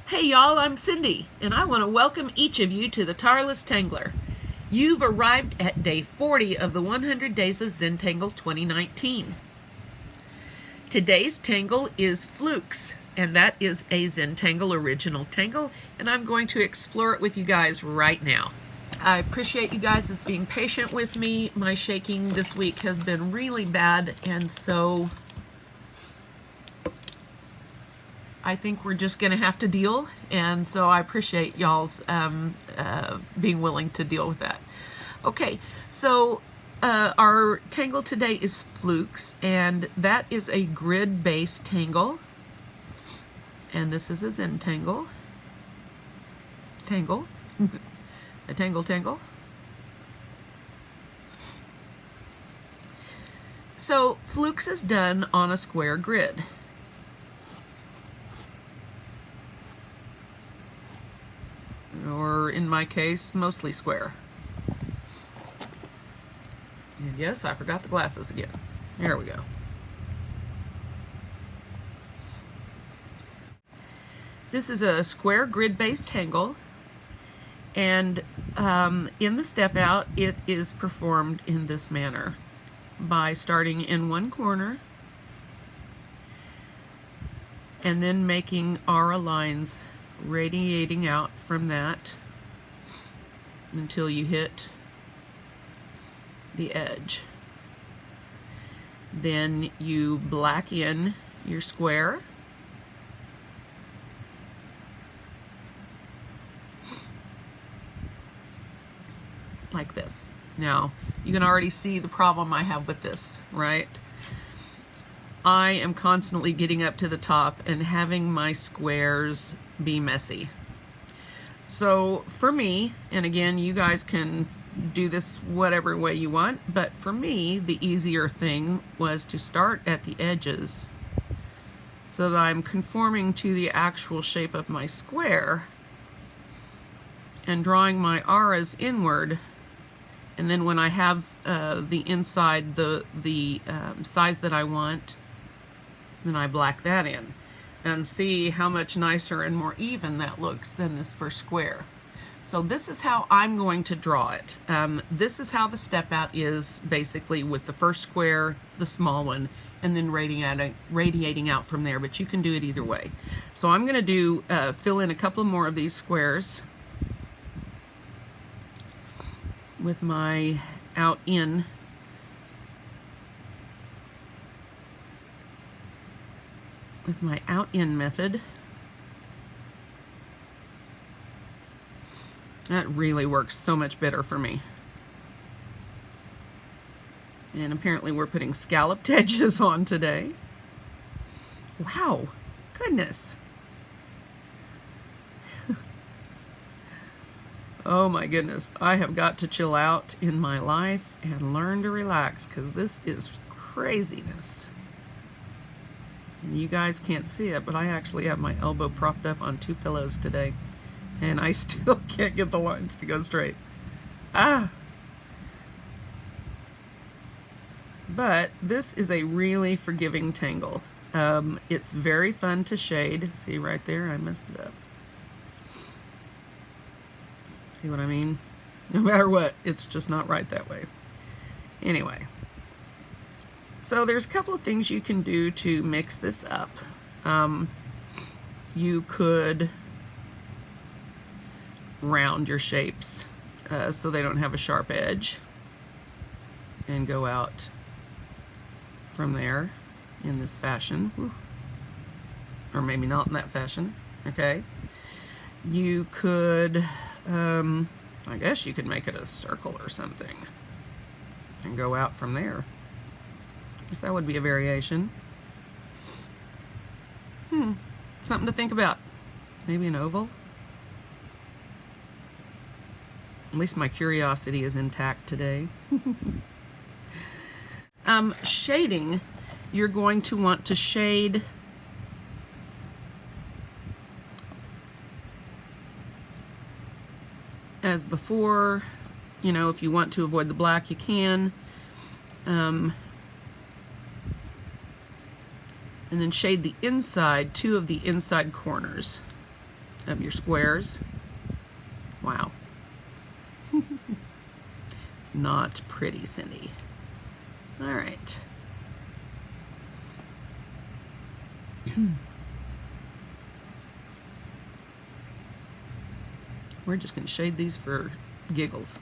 Hey y'all, I'm Cindy, and I want to welcome each of you to the Tireless Tangler. You've arrived at day 40 of the 100 Days of Zentangle 2019. Today's tangle is Flukes, and that is a Zentangle Original Tangle, and I'm going to explore it with you guys right now. I appreciate you guys as being patient with me. My shaking this week has been really bad, and so I think we're just going to have to deal, and so I appreciate y'all's being willing to deal with that. Okay, so our tangle today is Flukes, and that is a grid-based tangle, and this is a Zentangle tangle, a tangle. So Flukes is done on a square grid. Or in my case, mostly square. And yes, I forgot the glasses again. There we go. This is a square grid-based tangle, and in the step out, it is performed in this manner by starting in one corner and then making aura lines radiating out from that until you hit the edge. Then you black in your square, like this. Now you can already see the problem I have with this, right? I am constantly getting up to the top and having my squares be messy. So for me, and again, you guys can do this whatever way you want, but for me, the easier thing was to start at the edges so that I'm conforming to the actual shape of my square and drawing my auras inward. And then when I have the inside, the size that I want, then I black that in and see how much nicer and more even that looks than this first square. So this is how I'm going to draw it. This is how the step out is basically, with the first square, the small one, and then radiating out from there, but you can do it either way. So I'm going to fill in a couple more of these squares with my out-in method. That really works so much better for me. And apparently we're putting scalloped edges on today. Wow, goodness. Oh my goodness, I have got to chill out in my life and learn to relax, because this is craziness. And you guys can't see it, but I actually have my elbow propped up on 2 pillows today, and I still can't get the lines to go straight. But this is a really forgiving tangle. It's very fun to shade. See right there, I messed it up. See what I mean? No matter what, it's just not right that way. Anyway, so there's a couple of things you can do to mix this up. You could round your shapes so they don't have a sharp edge, and go out from there in this fashion. Woo. Or maybe not in that fashion. Okay. You could I guess you could make it a circle or something and go out from there. I guess that would be a variation. Something to think about. Maybe an oval. At least my curiosity is intact today. Shading, you're going to want to shade as before. You know, if you want to avoid the black, you can. And then shade the inside, 2 of the inside corners. of your squares. Wow. Not pretty, Cindy. All right. We're just going to shade these for giggles.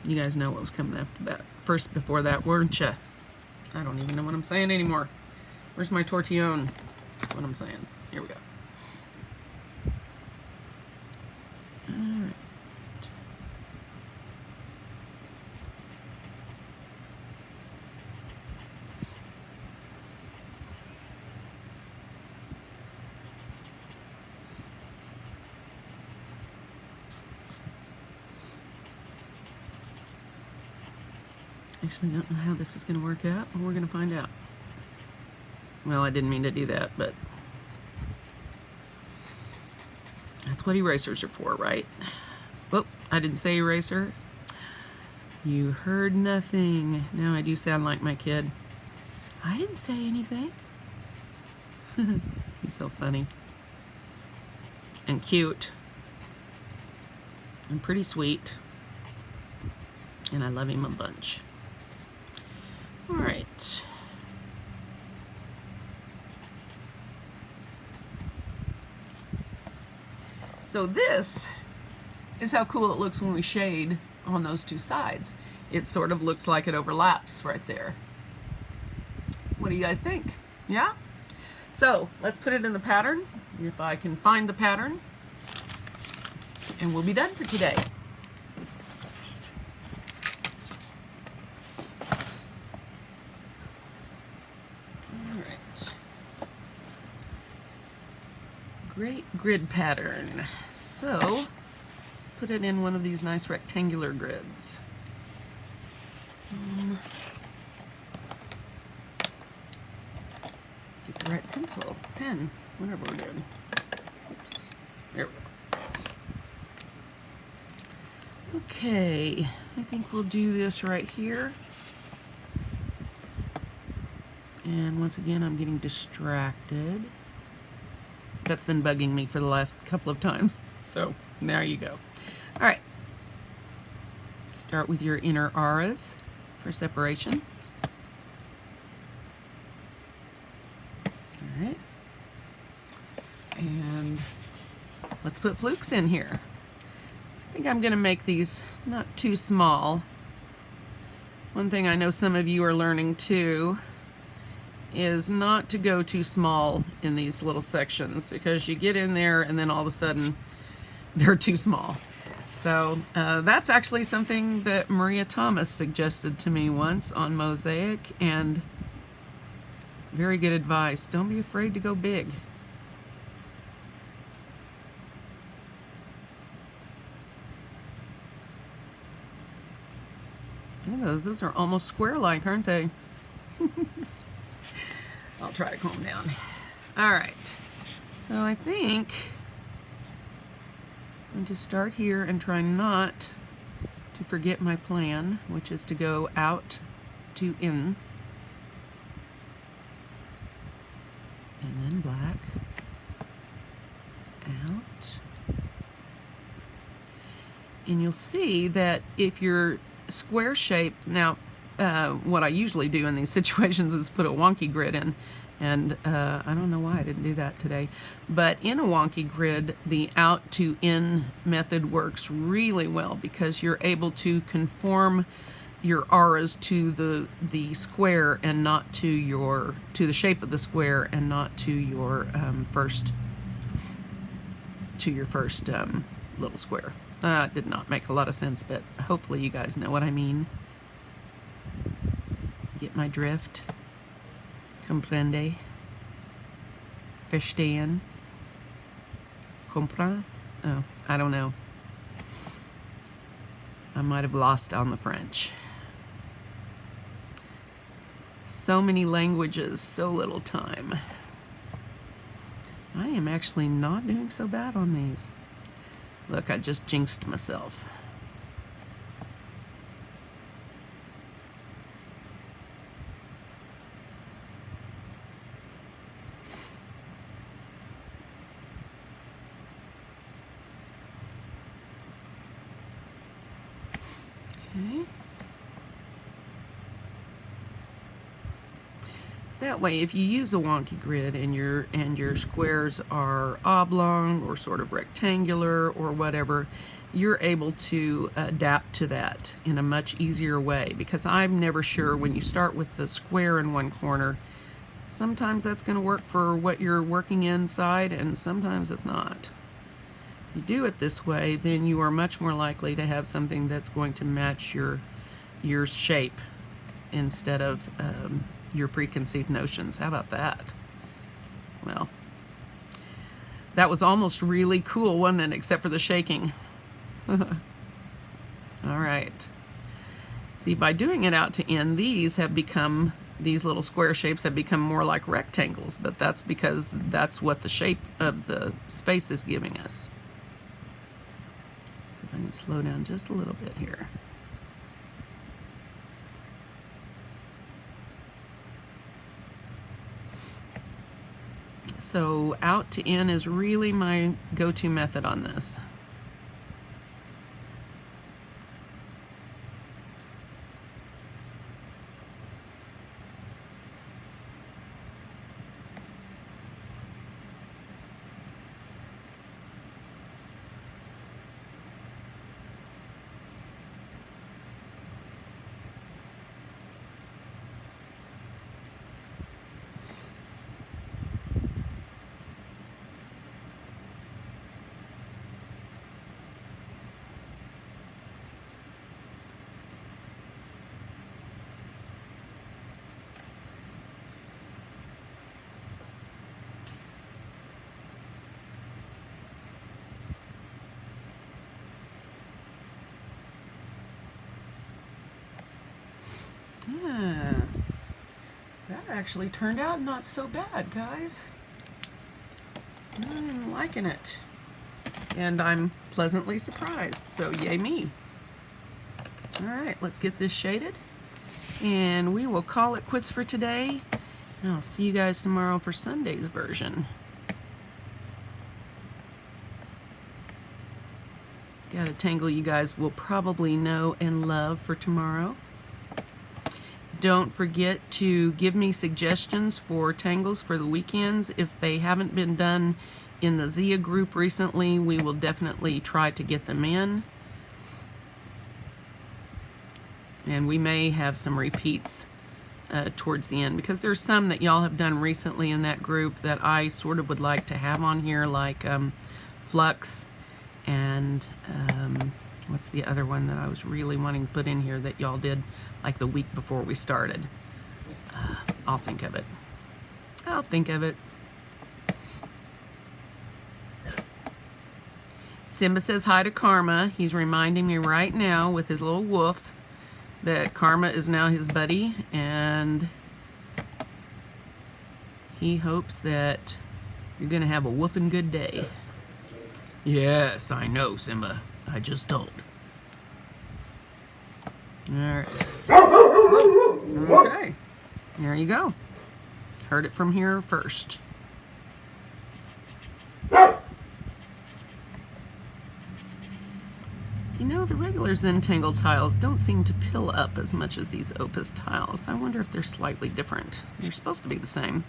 You guys know what was coming after that. First before that, weren't you? I don't even know what I'm saying anymore. Where's my tortillon? That's what I'm saying. Here we go. All right. Actually, don't know how this is going to work out, but we're going to find out. Well, I didn't mean to do that, but that's what erasers are for, right? Whoop, I didn't say eraser. You heard nothing. Now I do sound like my kid. I didn't say anything. He's so funny. And cute. And pretty sweet. And I love him a bunch. All right. So this is how cool it looks when we shade on those two sides. It sort of looks like it overlaps right there. What do you guys think? Yeah? So let's put it in the pattern, if I can find the pattern, and we'll be done for today. Great grid pattern. So let's put it in one of these nice rectangular grids. Get the right pencil, pen, whatever we're doing. Oops. There we go. Okay, I think we'll do this right here. And once again, I'm getting distracted. That's been bugging me for the last couple of times. So there you go. All right. Start with your inner auras for separation. All right. And let's put flukes in here. I think I'm going to make these not too small. One thing I know some of you are learning too is not to go too small in these little sections, because you get in there and then all of a sudden they're too small. So that's actually something that Maria Thomas suggested to me once on Mosaic, and very good advice. Don't be afraid to go big. Yeah, those are almost square-like, aren't they? I'll try to calm down. All right, so I think I'm going to start here and try not to forget my plan, which is to go out to in, and then black, out, and you'll see that if you're square shaped, now what I usually do in these situations is put a wonky grid in, and I don't know why I didn't do that today, but in a wonky grid the out to in method works really well, because you're able to conform your auras to the square and not to the shape of the square, and not to your first little square. It did not make a lot of sense, but hopefully you guys know what I mean. Get my drift? Comprende? Verstehen? Comprend? Oh, I don't know. I might have lost on the French. So many languages, so little time. I am actually not doing so bad on these. Look, I just jinxed myself. Okay. That way, if you use a wonky grid and your squares are oblong or sort of rectangular or whatever, you're able to adapt to that in a much easier way, because I'm never sure when you start with the square in one corner, sometimes that's going to work for what you're working inside and sometimes it's not. If you do it this way, then you are much more likely to have something that's going to match your shape instead of your preconceived notions. How about that? Well, that was almost really cool, wasn't it? Except for the shaking. All right. See, by doing it out to end, these little square shapes have become more like rectangles, but that's because that's what the shape of the space is giving us. See if I can slow down just a little bit here. So out to in is really my go-to method on this. Yeah, that actually turned out not so bad, guys. I'm liking it. And I'm pleasantly surprised, so yay me. All right, let's get this shaded. And we will call it quits for today. And I'll see you guys tomorrow for Sunday's version. Got a tangle you guys will probably know and love for tomorrow. Don't forget to give me suggestions for tangles for the weekends. If they haven't been done in the Zia group recently, we will definitely try to get them in. And we may have some repeats towards the end, because there's some that y'all have done recently in that group that I sort of would like to have on here, like Flukes and what's the other one that I was really wanting to put in here that y'all did like the week before we started? I'll think of it. I'll think of it. Simba says hi to Karma. He's reminding me right now with his little woof that Karma is now his buddy, and he hopes that you're gonna have a woofing good day. Yes, I know, Simba. I just told. Alright. Okay. There you go. Heard it from here first. You know, the regular Zentangle tiles don't seem to pill up as much as these Opus tiles. I wonder if they're slightly different. They're supposed to be the same.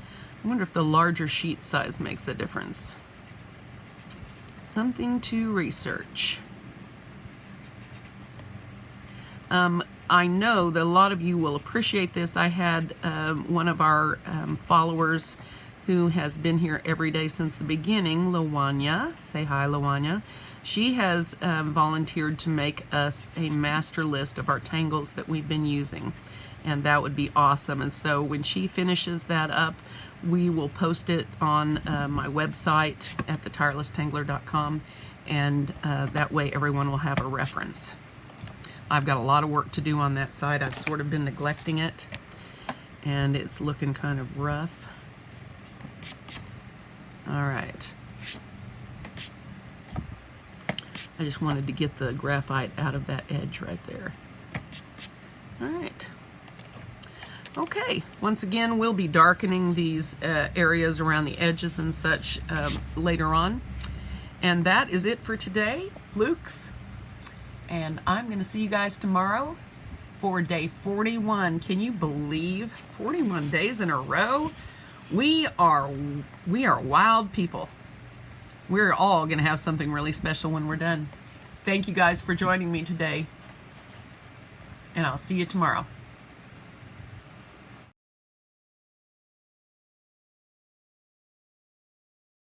I wonder if the larger sheet size makes a difference. Something to research. I know that a lot of you will appreciate this. I had one of our followers who has been here every day since the beginning, Lawanya. Say hi, Lawanya. She has volunteered to make us a master list of our tangles that we've been using, and that would be awesome. And so when she finishes that up, we will post it on my website at thetirelesstangler.com, and that way everyone will have a reference. I've got a lot of work to do on that side. I've sort of been neglecting it, and it's looking kind of rough. All right. I just wanted to get the graphite out of that edge right there. All right. Okay, once again, we'll be darkening these areas around the edges and such later on. And that is it for today, Flukes. And I'm going to see you guys tomorrow for day 41. Can you believe 41 days in a row? We are wild people. We're all going to have something really special when we're done. Thank you guys for joining me today, and I'll see you tomorrow.